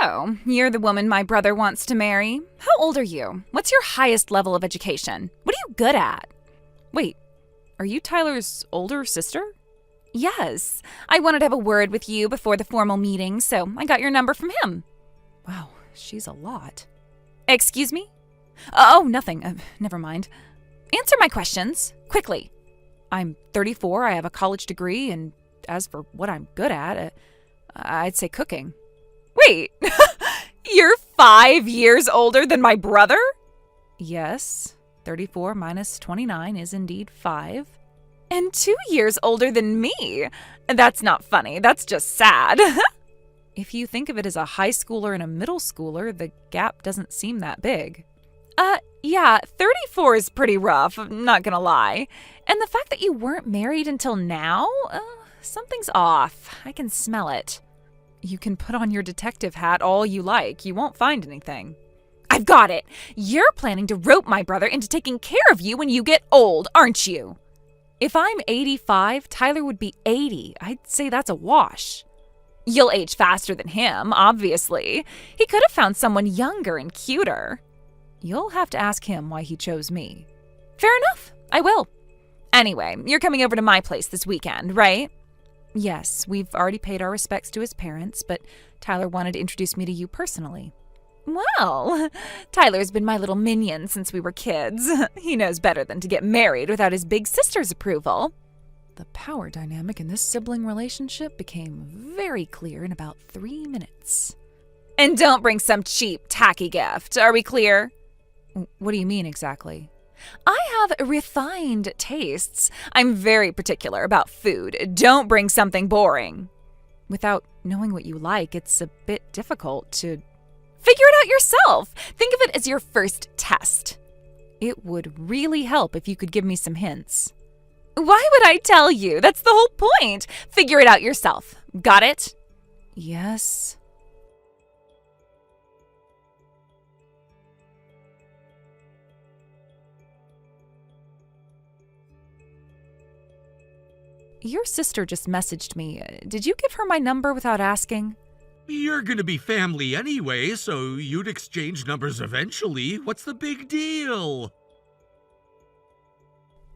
So, you're the woman my brother wants to marry. How old are you? What's your highest level of education? What are you good at? Wait, are you Tyler's older sister? Yes. I wanted to have a word with you before the formal meeting, so I got your number from him. Wow, she's a lot. Excuse me? Oh, nothing. Never mind. Answer my questions, quickly. I'm 34, I have a college degree, and as for what I'm good at, I'd say cooking. Wait, you're 5 years older than my brother? Yes, 34 minus 29 is indeed 5. And 2 years older than me. That's not funny, that's just sad. If you think of it as a high schooler and a middle schooler, the gap doesn't seem that big. Yeah, 34 is pretty rough, I'm not gonna lie. And the fact that you weren't married until now? Something's off. I can smell it. You can put on your detective hat all you like. You won't find anything. I've got it. You're planning to rope my brother into taking care of you when you get old, aren't you? If I'm 85, Tyler would be 80. I'd say that's a wash. You'll age faster than him, obviously. He could have found someone younger and cuter. You'll have to ask him why he chose me. Fair enough. I will. Anyway, you're coming over to my place this weekend, right? Yes, we've already paid our respects to his parents, but Tyler wanted to introduce me to you personally. Well, Tyler's been my little minion since we were kids. He knows better than to get married without his big sister's approval. The power dynamic in this sibling relationship became very clear in about 3 minutes. And don't bring some cheap, tacky gift. Are we clear? What do you mean exactly? I have refined tastes. I'm very particular about food. Don't bring something boring. Without knowing what you like, it's a bit difficult to... Figure it out yourself. Think of it as your first test. It would really help if you could give me some hints. Why would I tell you? That's the whole point. Figure it out yourself. Got it? Yes. Your sister just messaged me. Did you give her my number without asking? You're gonna be family anyway, so you'd exchange numbers eventually. What's the big deal?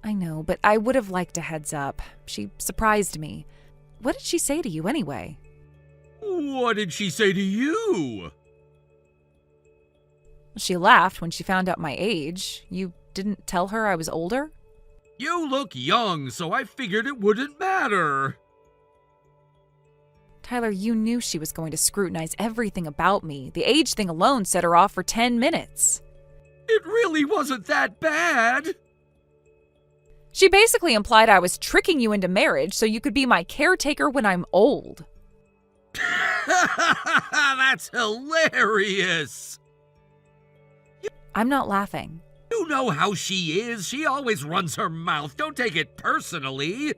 I know, but I would have liked a heads up. She surprised me. What did she say to you anyway? What did she say to you? She laughed when she found out my age. You didn't tell her I was older? You look young, so I figured it wouldn't matter. Tyler, you knew she was going to scrutinize everything about me. The age thing alone set her off for 10 minutes. It really wasn't that bad. She basically implied I was tricking you into marriage so you could be my caretaker when I'm old. That's hilarious. I'm not laughing. You know how she is. She always runs her mouth. Don't take it personally.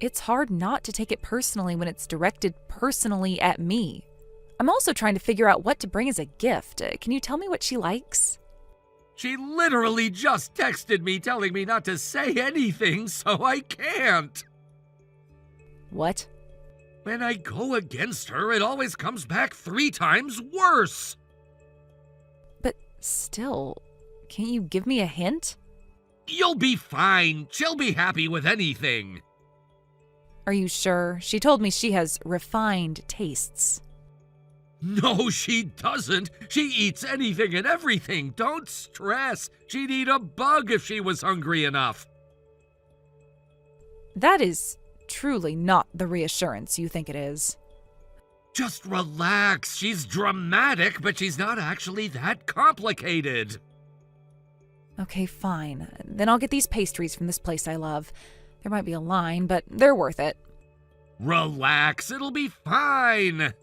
It's hard not to take it personally when it's directed personally at me. I'm also trying to figure out what to bring as a gift. Can you tell me what she likes? She literally just texted me telling me not to say anything, so I can't. What? When I go against her, it always comes back 3 times worse. But still, can't you give me a hint? You'll be fine. She'll be happy with anything. Are you sure? She told me she has refined tastes. No, she doesn't. She eats anything and everything. Don't stress. She'd eat a bug if she was hungry enough. That is truly not the reassurance you think it is. Just relax. She's dramatic, but she's not actually that complicated. Okay, fine. Then I'll get these pastries from this place I love. There might be a line, but they're worth it. Relax. It'll be fine.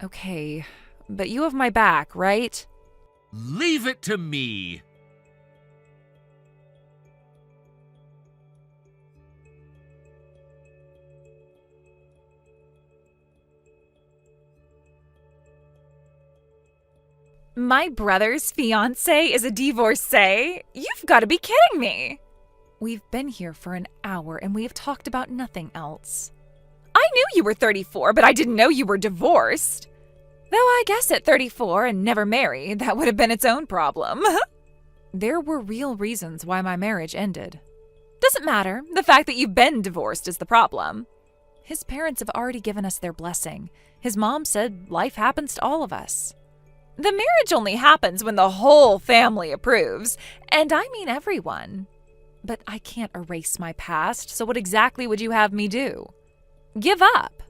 Okay, but you have my back, right? Leave it to me. My brother's fiancé is a divorcee? You've got to be kidding me! We've been here for an hour and we have talked about nothing else. I knew you were 34, but I didn't know you were divorced. Though I guess at 34 and never married, that would have been its own problem. There were real reasons why my marriage ended. Doesn't matter. The fact that you've been divorced is the problem. His parents have already given us their blessing. His mom said life happens to all of us. The marriage only happens when the whole family approves, and I mean everyone. But I can't erase my past, so what exactly would you have me do? Give up?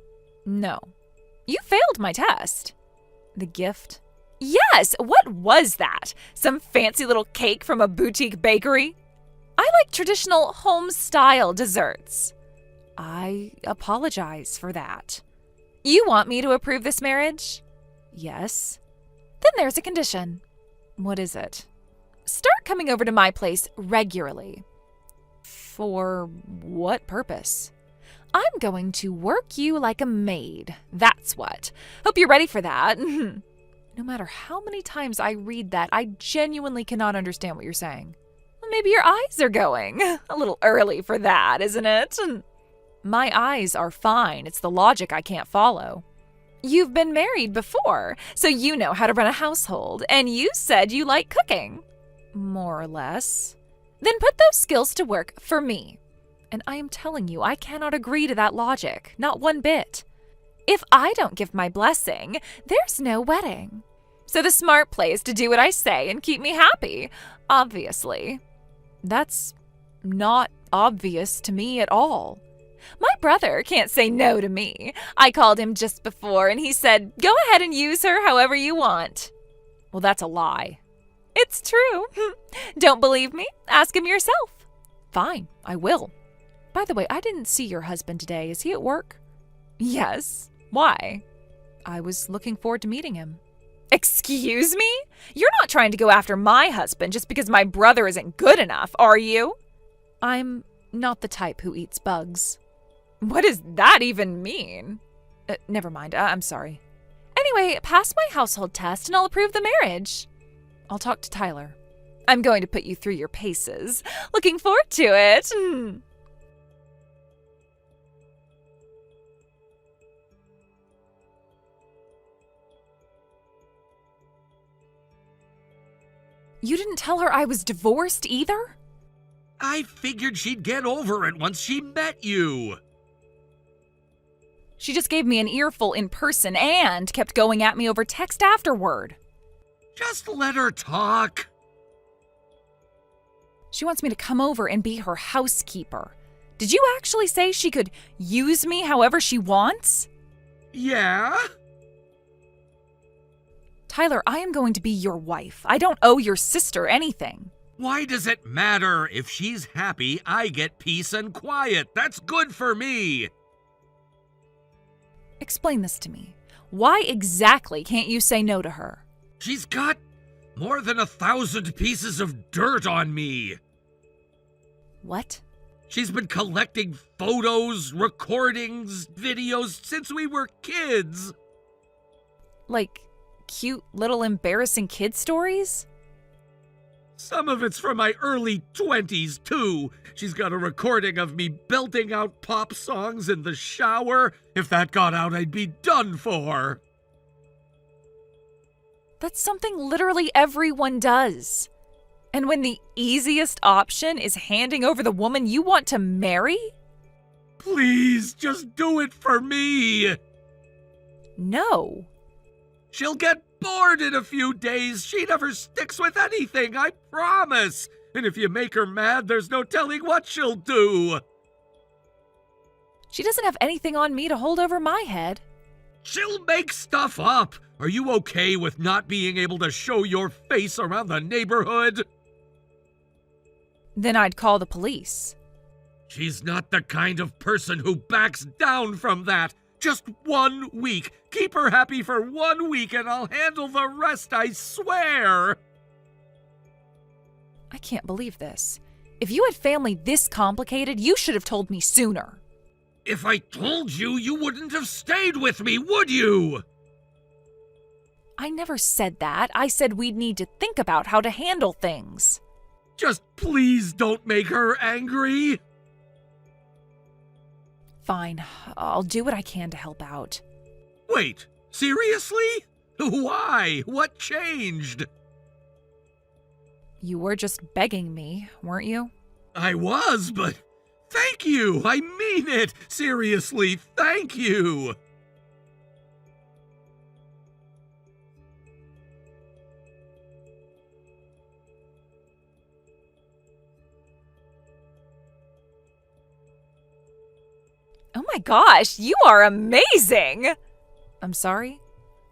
No. You failed my test. The gift? Yes, what was that? Some fancy little cake from a boutique bakery? I like traditional home-style desserts. I apologize for that. You want me to approve this marriage? Yes. Then there's a condition. What is it? Start coming over to my place regularly. For what purpose? I'm going to work you like a maid. That's what. Hope you're ready for that. No matter how many times I read that, I genuinely cannot understand what you're saying. Maybe your eyes are going. A little early for that, isn't it? My eyes are fine. It's the logic I can't follow. You've been married before, so you know how to run a household, and you said you like cooking. More or less. Then put those skills to work for me. And I am telling you, I cannot agree to that logic, not one bit. If I don't give my blessing, there's no wedding. So the smart play is to do what I say and keep me happy, obviously. That's not obvious to me at all. My brother can't say no to me. I called him just before and he said, go ahead and use her however you want. Well, that's a lie. It's true. Don't believe me? Ask him yourself. Fine, I will. By the way, I didn't see your husband today. Is he at work? Yes. Why? I was looking forward to meeting him. Excuse me? You're not trying to go after my husband just because my brother isn't good enough, are you? I'm not the type who eats bugs. What does that even mean? Never mind, I'm sorry. Anyway, pass my household test and I'll approve the marriage. I'll talk to Tyler. I'm going to put you through your paces. Looking forward to it. You didn't tell her I was divorced either? I figured she'd get over it once she met you. She just gave me an earful in person and kept going at me over text afterward. Just let her talk. She wants me to come over and be her housekeeper. Did you actually say she could use me however she wants? Yeah? Tyler, I am going to be your wife. I don't owe your sister anything. Why does it matter? If she's happy, I get peace and quiet. That's good for me. Explain this to me. Why exactly can't you say no to her? She's got more than 1,000 pieces of dirt on me. What? She's been collecting photos, recordings, videos since we were kids. Like cute little embarrassing kid stories? Some of it's from my early 20s, too. She's got a recording of me belting out pop songs in the shower. If that got out, I'd be done for. That's something literally everyone does. And when the easiest option is handing over the woman you want to marry? Please, just do it for me. No. She'll get bored in a few days. She never sticks with anything, I promise. And if you make her mad, there's no telling what she'll do. She doesn't have anything on me to hold over my head. She'll make stuff up. Are you okay with not being able to show your face around the neighborhood? Then I'd call the police. She's not the kind of person who backs down from that. Just 1 week. Keep her happy for 1 week and I'll handle the rest, I swear. I can't believe this. If you had family this complicated, you should have told me sooner. If I told you, you wouldn't have stayed with me, would you? I never said that. I said we'd need to think about how to handle things. Just please don't make her angry. Fine, I'll do what I can to help out. Wait, seriously? Why? What changed? You were just begging me, weren't you? I was, but thank you. I mean it. Seriously, thank you. Oh my gosh, you are amazing! I'm sorry?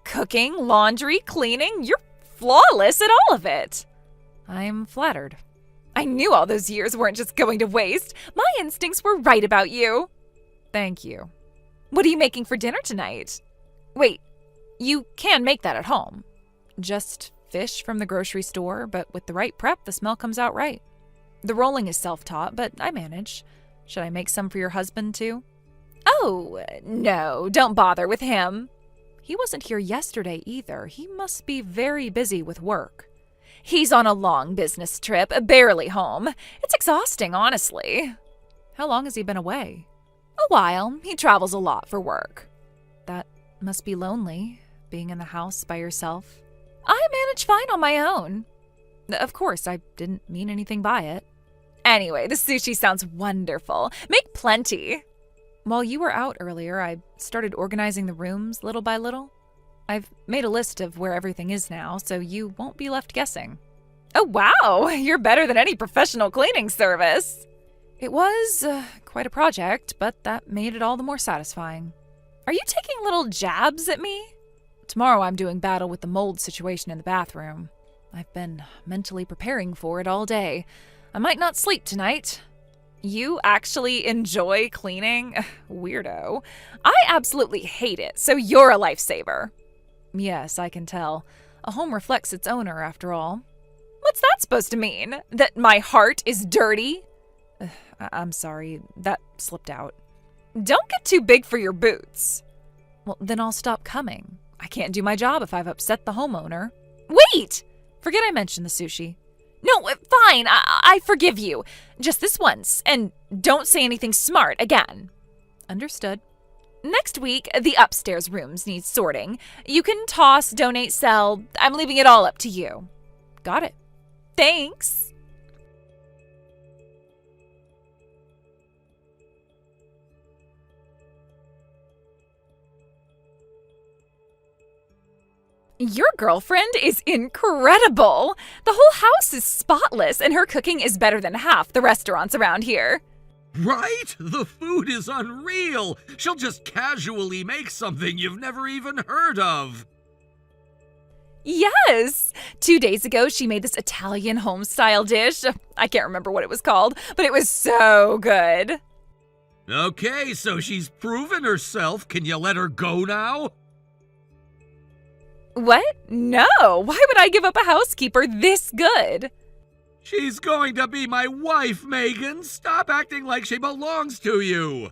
Cooking, laundry, cleaning, you're flawless at all of it. I'm flattered. I knew all those years weren't just going to waste. My instincts were right about you. Thank you. What are you making for dinner tonight? Wait, you can make that at home. Just fish from the grocery store, but with the right prep, the smell comes out right. The rolling is self-taught, but I manage. Should I make some for your husband too? Oh, no, don't bother with him. He wasn't here yesterday either. He must be very busy with work. He's on a long business trip, barely home. It's exhausting, honestly. How long has he been away? A while. He travels a lot for work. That must be lonely, being in the house by yourself. I manage fine on my own. Of course, I didn't mean anything by it. Anyway, the sushi sounds wonderful. Make plenty. While you were out earlier, I started organizing the rooms little by little. I've made a list of where everything is now, so you won't be left guessing. Oh, wow! You're better than any professional cleaning service! It was quite a project, but that made it all the more satisfying. Are you taking little jabs at me? Tomorrow I'm doing battle with the mold situation in the bathroom. I've been mentally preparing for it all day. I might not sleep tonight. You actually enjoy cleaning? Weirdo. I absolutely hate it, so you're a lifesaver. Yes, I can tell. A home reflects its owner, after all. What's that supposed to mean? That my heart is dirty? I'm sorry, that slipped out. Don't get too big for your boots. Well, then I'll stop coming. I can't do my job if I've upset the homeowner. Wait! Forget I mentioned the sushi. No, fine, I forgive you. Just this once, and don't say anything smart again. Understood. Next week, the upstairs rooms need sorting. You can toss, donate, sell. I'm leaving it all up to you. Got it. Thanks. Your girlfriend is incredible. The whole house is spotless, and her cooking is better than half the restaurants around here. Right? The food is unreal. She'll just casually make something you've never even heard of. Yes! 2 days ago, she made this Italian home-style dish. I can't remember what it was called, but it was so good. Okay, so she's proven herself. Can you let her go now? What? No! Why would I give up a housekeeper this good? She's going to be my wife, Megan. Stop acting like she belongs to you.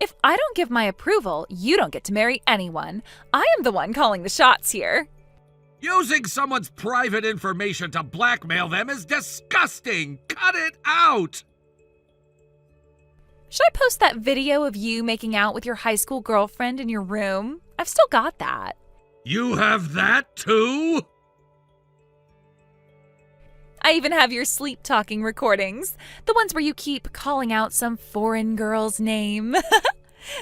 If I don't give my approval, you don't get to marry anyone. I am the one calling the shots here. Using someone's private information to blackmail them is disgusting. Cut it out. Should I post that video of you making out with your high school girlfriend in your room? I've still got that. You have that too? I even have your sleep-talking recordings. The ones where you keep calling out some foreign girl's name.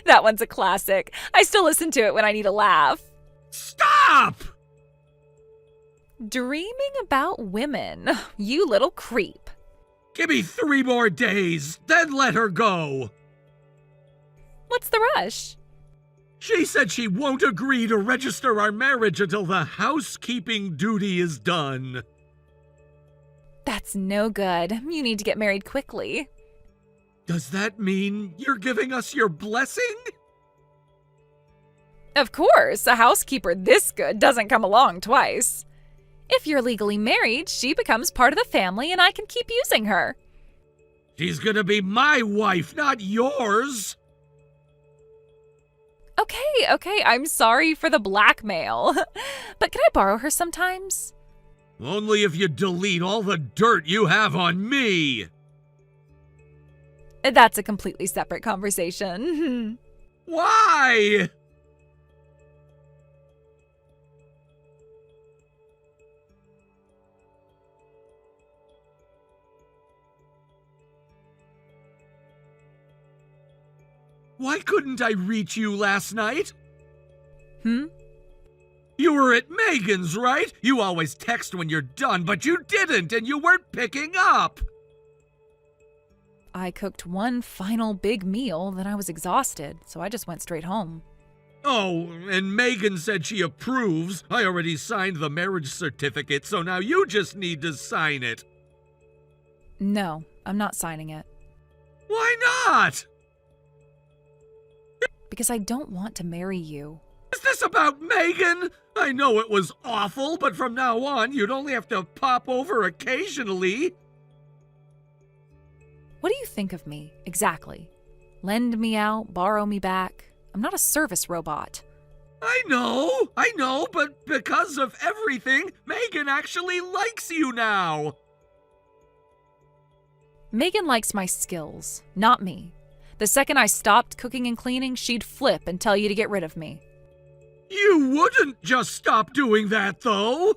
That one's a classic. I still listen to it when I need a laugh. Stop! Dreaming about women. You little creep. Give me 3 more days, then let her go. What's the rush? She said she won't agree to register our marriage until the housekeeping duty is done. That's no good. You need to get married quickly. Does that mean you're giving us your blessing? Of course, a housekeeper this good doesn't come along twice. If you're legally married, she becomes part of the family and I can keep using her. She's gonna be my wife, not yours. Okay, I'm sorry for the blackmail. But can I borrow her sometimes? Only if you delete all the dirt you have on me. That's a completely separate conversation. Why? Why couldn't I reach you last night? You were at Megan's, right? You always text when you're done, but you didn't, and you weren't picking up. I cooked one final big meal, then I was exhausted, so I just went straight home. Oh, and Megan said she approves. I already signed the marriage certificate, so now you just need to sign it. No, I'm not signing it. Why not? Because I don't want to marry you. Is this about Megan? I know it was awful, but from now on, you'd only have to pop over occasionally. What do you think of me, exactly? Lend me out, borrow me back? I'm not a service robot. I know, but because of everything, Megan actually likes you now. Megan likes my skills, not me. The second I stopped cooking and cleaning, she'd flip and tell you to get rid of me. You wouldn't just stop doing that, though.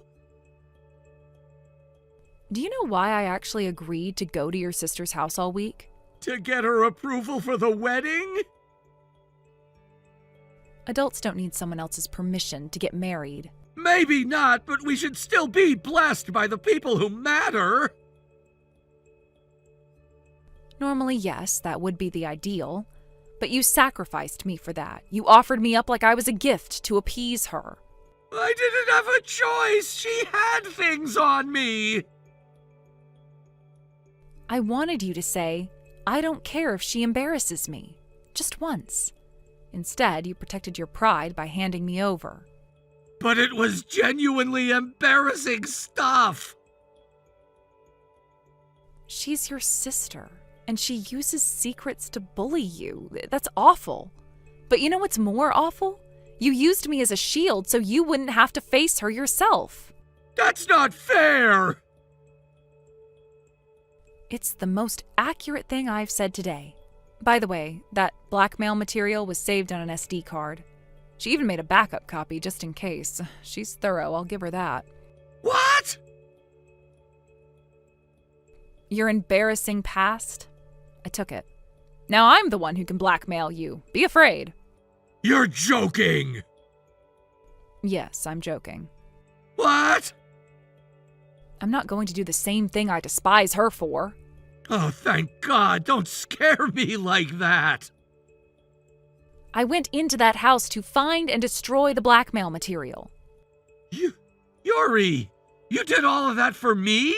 Do you know why I actually agreed to go to your sister's house all week? To get her approval for the wedding? Adults don't need someone else's permission to get married. Maybe not, but we should still be blessed by the people who matter. Normally, yes, that would be the ideal. But you sacrificed me for that. You offered me up like I was a gift to appease her. I didn't have a choice. She had things on me. I wanted you to say, I don't care if she embarrasses me. Just once. Instead, you protected your pride by handing me over. But it was genuinely embarrassing stuff. She's your sister, and she uses secrets to bully you. That's awful. But you know what's more awful? You used me as a shield so you wouldn't have to face her yourself. That's not fair. It's the most accurate thing I've said today. By the way, that blackmail material was saved on an SD card. She even made a backup copy just in case. She's thorough, I'll give her that. What? Your embarrassing past? I took it. Now I'm the one who can blackmail you. Be afraid. You're joking. Yes, I'm joking. What? I'm not going to do the same thing I despise her for. Oh, thank God. Don't scare me like that. I went into that house to find and destroy the blackmail material. Yuri, you did all of that for me?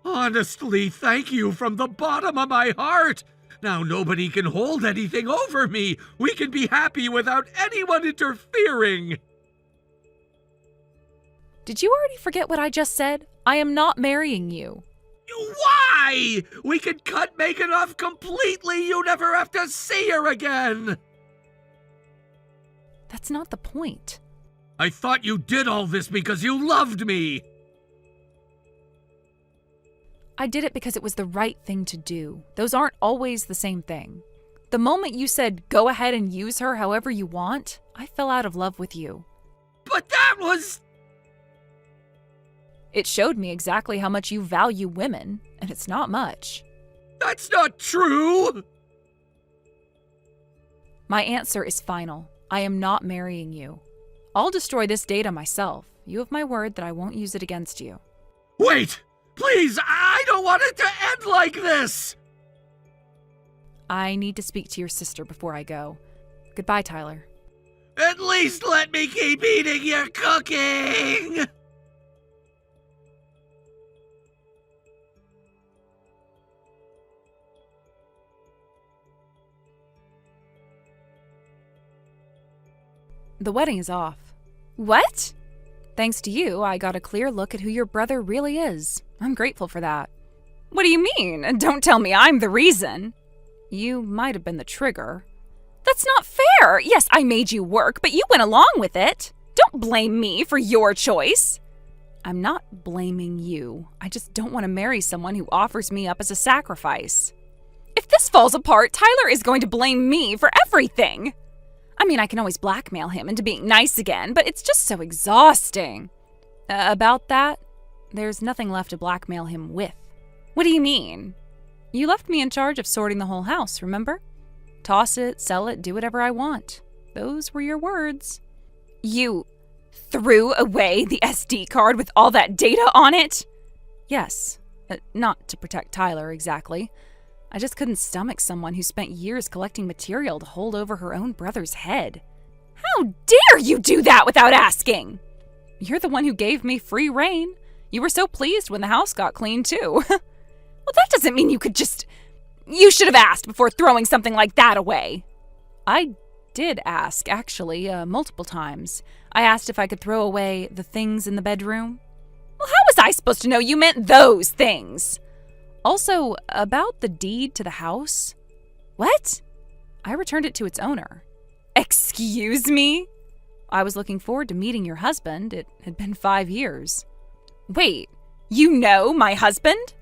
Honestly, thank you from the bottom of my heart. Now nobody can hold anything over me. We can be happy without anyone interfering. Did you already forget what I just said? I am not marrying you. Why? We could cut Megan off completely. You never have to see her again. That's not the point. I thought you did all this because you loved me. I did it because it was the right thing to do. Those aren't always the same thing. The moment you said, go ahead and use her however you want, I fell out of love with you. But that was... It showed me exactly how much you value women, and it's not much. That's not true! My answer is final. I am not marrying you. I'll destroy this data myself. You have my word that I won't use it against you. Wait! Please, I don't want it to end like this! I need to speak to your sister before I go. Goodbye, Tyler. At least let me keep eating your cooking! The wedding is off. What? Thanks to you, I got a clear look at who your brother really is. I'm grateful for that. What do you mean? Don't tell me I'm the reason. You might have been the trigger. That's not fair. Yes, I made you work, but you went along with it. Don't blame me for your choice. I'm not blaming you. I just don't want to marry someone who offers me up as a sacrifice. If If this falls apart, Tyler is going to blame me for everything. I mean, I can always blackmail him into being nice again, but it's just so exhausting. About that, there's nothing left to blackmail him with. What do you mean? You left me in charge of sorting the whole house, remember? Toss it, sell it, do whatever I want. Those were your words. You threw away the SD card with all that data on it? Yes. Not to protect Tyler, exactly. I just couldn't stomach someone who spent years collecting material to hold over her own brother's head. How dare you do that without asking? You're the one who gave me free rein. You were so pleased when the house got clean, too. Well, that doesn't mean you could just... You should have asked before throwing something like that away. I did ask, actually, multiple times. I asked if I could throw away the things in the bedroom. Well, how was I supposed to know you meant those things? Also, about the deed to the house. What? I returned it to its owner. Excuse me? I was looking forward to meeting your husband. It had been 5 years. Wait, you know my husband?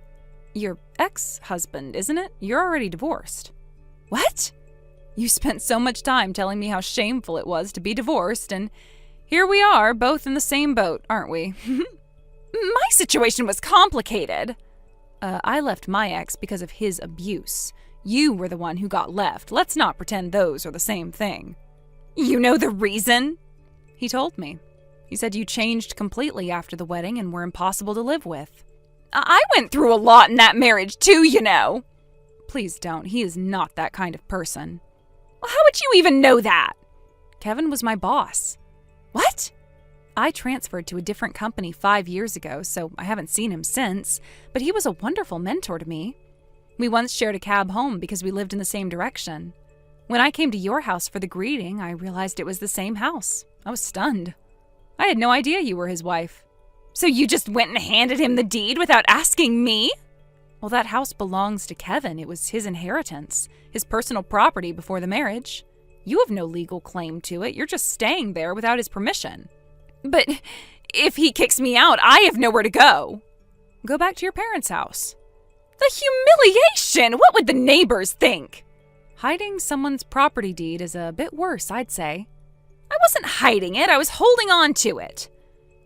Your ex-husband, isn't it? You're already divorced. What? You spent so much time telling me how shameful it was to be divorced, and here we are, both in the same boat, aren't we? My situation was complicated. I left my ex because of his abuse. You were the one who got left. Let's not pretend those are the same thing. You know the reason? He told me. He said you changed completely after the wedding and were impossible to live with. I went through a lot in that marriage too, you know. Please don't. He is not that kind of person. Well, how would you even know that? Kevin was my boss. What? I transferred to a different company 5 years ago, so I haven't seen him since, but he was a wonderful mentor to me. We once shared a cab home because we lived in the same direction. When I came to your house for the greeting, I realized it was the same house. I was stunned. I had no idea you were his wife. So you just went and handed him the deed without asking me? Well, that house belongs to Kevin. It was his inheritance, his personal property before the marriage. You have no legal claim to it. You're just staying there without his permission. But if he kicks me out, I have nowhere to go. Go back to your parents' house. The humiliation! What would the neighbors think? Hiding someone's property deed is a bit worse, I'd say. I wasn't hiding it. I was holding on to it.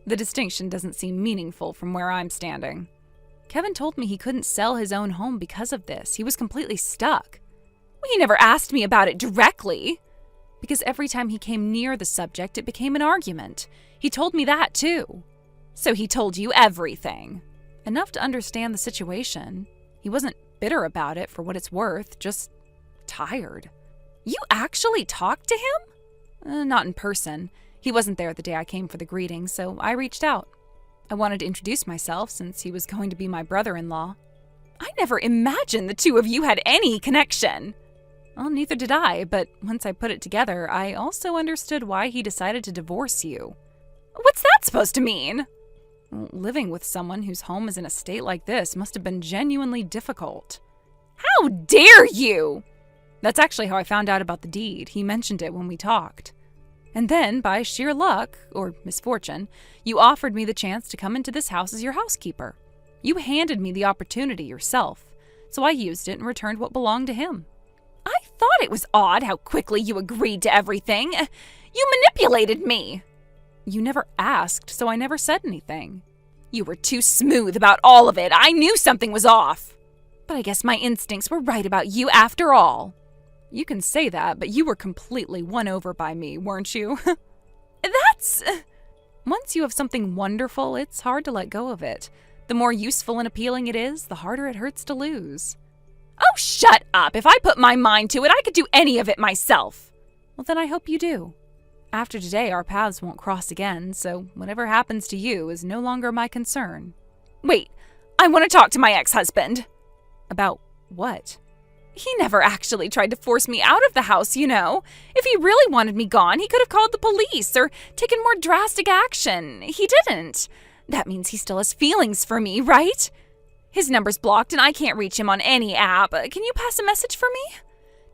The distinction doesn't seem meaningful from where I'm standing. Kevin told me he couldn't sell his own home because of this. He was completely stuck. Well, he never asked me about it directly. Because every time he came near the subject, it became an argument. He told me that, too. So he told you everything. Enough to understand the situation. He wasn't bitter about it for what it's worth, just tired. You actually talked to him? Not in person. He wasn't there the day I came for the greeting, so I reached out. I wanted to introduce myself since he was going to be my brother-in-law. I never imagined the two of you had any connection. Well, neither did I, but once I put it together, I also understood why he decided to divorce you. What's that supposed to mean? Living with someone whose home is in a state like this must have been genuinely difficult. How dare you! That's actually how I found out about the deed. He mentioned it when we talked. And then, by sheer luck, or misfortune, you offered me the chance to come into this house as your housekeeper. You handed me the opportunity yourself, so I used it and returned what belonged to him. I thought it was odd how quickly you agreed to everything. You manipulated me. You never asked, so I never said anything. You were too smooth about all of it. I knew something was off. But I guess my instincts were right about you after all. You can say that, but you were completely won over by me, weren't you? That's... Once you have something wonderful, it's hard to let go of it. The more useful and appealing it is, the harder it hurts to lose. Oh, shut up! If I put my mind to it, I could do any of it myself. Well, then I hope you do. After today, our paths won't cross again, so whatever happens to you is no longer my concern. Wait, I want to talk to my ex-husband. About what? He never actually tried to force me out of the house, you know. If he really wanted me gone, he could have called the police or taken more drastic action. He didn't. That means he still has feelings for me, right? His number's blocked and I can't reach him on any app. Can you pass a message for me?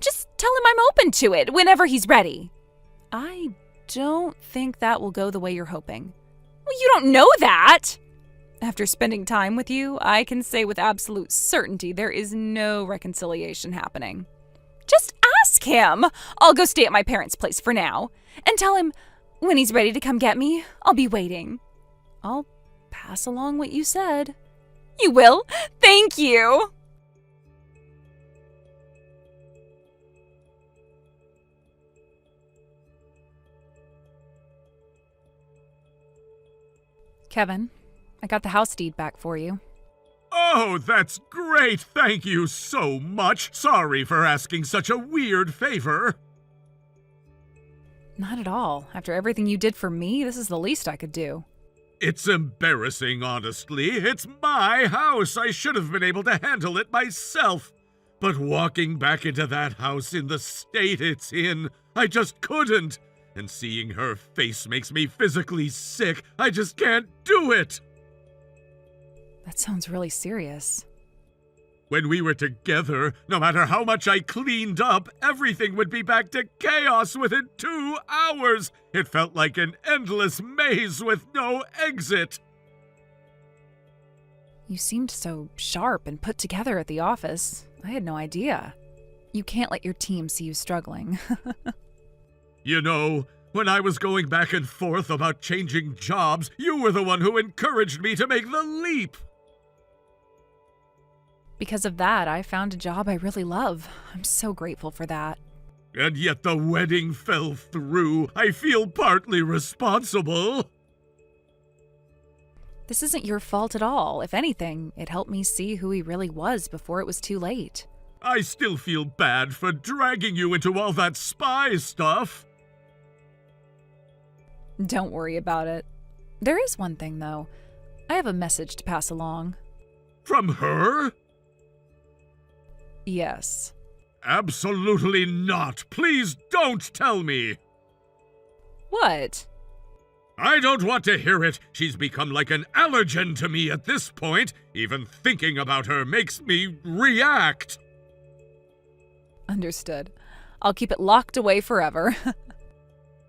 Just tell him I'm open to it whenever he's ready. I don't think that will go the way you're hoping. Well, you don't know that. After spending time with you, I can say with absolute certainty there is no reconciliation happening. Just ask him! I'll go stay at my parents' place for now. And tell him when he's ready to come get me, I'll be waiting. I'll pass along what you said. You will? Thank you! Kevin, I got the house deed back for you. Oh, that's great! Thank you so much! Sorry for asking such a weird favor. Not at all. After everything you did for me, this is the least I could do. It's embarrassing, honestly. It's my house. I should have been able to handle it myself. But walking back into that house in the state it's in, I just couldn't. And seeing her face makes me physically sick. I just can't do it. That sounds really serious. When we were together, no matter how much I cleaned up, everything would be back to chaos within 2 hours. It felt like an endless maze with no exit. You seemed so sharp and put together at the office. I had no idea. You can't let your team see you struggling. You know, when I was going back and forth about changing jobs, you were the one who encouraged me to make the leap. Because of that, I found a job I really love. I'm so grateful for that. And yet the wedding fell through. I feel partly responsible. This isn't your fault at all. If anything, it helped me see who he really was before it was too late. I still feel bad for dragging you into all that spy stuff. Don't worry about it. There is one thing, though. I have a message to pass along. From her? Yes. Absolutely not. Please don't tell me. What? I don't want to hear it. She's become like an allergen to me at this point. Even thinking about her makes me react. Understood. I'll keep it locked away forever.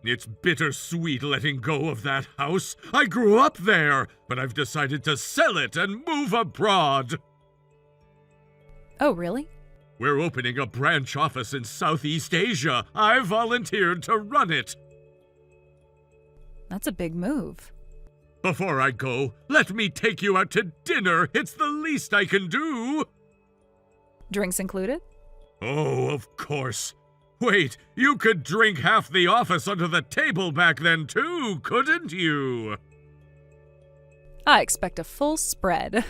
It's bittersweet letting go of that house. I grew up there, but I've decided to sell it and move abroad. Oh, really? We're opening a branch office in Southeast Asia. I volunteered to run it. That's a big move. Before I go, let me take you out to dinner. It's the least I can do. Drinks included? Oh, of course. Wait, you could drink half the office under the table back then too, couldn't you? I expect a full spread.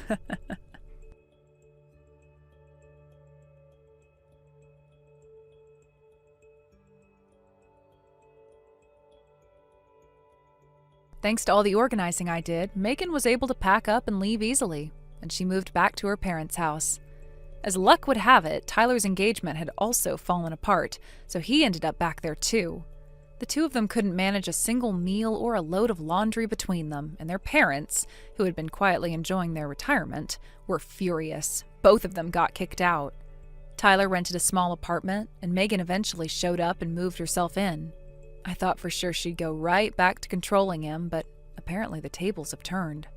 Thanks to all the organizing I did, Megan was able to pack up and leave easily, and she moved back to her parents' house. As luck would have it, Tyler's engagement had also fallen apart, so he ended up back there too. The two of them couldn't manage a single meal or a load of laundry between them, and their parents, who had been quietly enjoying their retirement, were furious. Both of them got kicked out. Tyler rented a small apartment, and Megan eventually showed up and moved herself in. I thought for sure she'd go right back to controlling him, but apparently the tables have turned.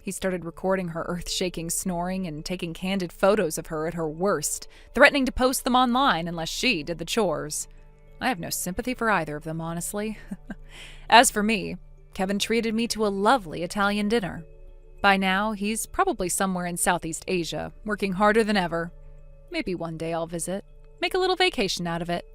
He started recording her earth-shaking snoring and taking candid photos of her at her worst, threatening to post them online unless she did the chores. I have no sympathy for either of them, honestly. As for me, Kevin treated me to a lovely Italian dinner. By now, he's probably somewhere in Southeast Asia, working harder than ever. Maybe one day I'll visit. Make a little vacation out of it.